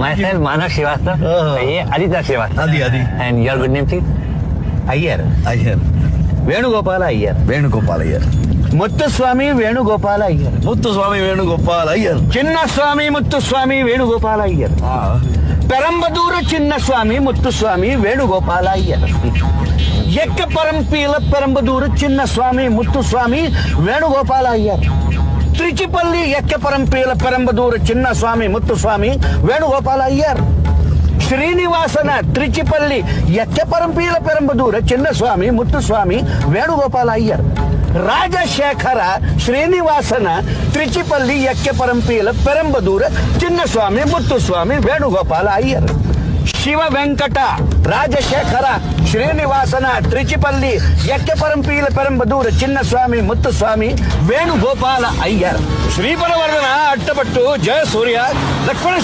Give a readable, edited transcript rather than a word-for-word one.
Myself, Manav Srivastava. Aditya Srivastava. Adi. And your good name, please? Iyer. Venugopal Iyer. Muthuswamy Venugopal Iyer. Muthuswamy Venugopal Iyer. Chinnaswamy Muthuswamy Venugopal Iyer. ಪೆರಂಬದೂರು Chinnaswamy Muthuswamy Venugopal Iyer. ಎಕ್ಕ ಪರಂಪೀಲ ಪೆರಂಬದೂರು ಚಿನ್ನಸ್ವಾಮಿ ಮುತ್ತುಸ್ವಾಮಿ ವೇಣುಗೋಪಾಲ ಅಯ್ಯರ್. ತ್ರಿಚಿಪಲ್ಲಿ ಎಕ್ಕ ಪರಂಪೀಲ ಪೆರಂಬದೂರು ಚಿನ್ನಸ್ವಾಮಿ ಮುತ್ತುಸ್ವಾಮಿ ವೇಣುಗೋಪಾಲ ಅಯ್ಯರ್. ಶ್ರೀನಿವಾಸನ ತ್ರಿಚಿಪಲ್ಲಿ ಎಕ್ಕೆ ಪರಂಪೀಲ ಪೆರಂಬದೂರು ಚಿನ್ನಸ್ವಾಮಿ ಮುತ್ತುಸ್ವಾಮಿ ವೇಣುಗೋಪಾಲ ಅಯ್ಯರ್. ರಾಜಶೇಖರ ಶ್ರೀನಿವಾಸನ ತ್ರಿಚಿಪಲ್ಲಿ ಎಕ್ಕೆ ಪರಂಪೀಲ ಪೆರಂಬದೂರು ಚಿನ್ನಸ್ವಾಮಿ ಮುತ್ತುಸ್ವಾಮಿ ವೇಣುಗೋಪಾಲ ಅಯ್ಯರ್. ಶಿವ ವೆಂಕಟ ರಾಜಶೇಖರ ಶ್ರೀನಿವಾಸನ ತ್ರಿಚಿಪಲ್ಲಿ ಎಕ್ಕೆ ಪರಂಪೀಲ ಪೆರಂಬದೂರು ಚಿನ್ನಸ್ವಾಮಿ ಮುತ್ತುಸ್ವಾಮಿ ವೇಣುಗೋಪಾಲ ಅಯ್ಯರ್. ಶ್ರೀಪರವರ್ಧನ ಅಟ್ಟಪಟ್ಟು ಜಯ ಸೂರ್ಯ ಲಕ್ಷ್ಮಣ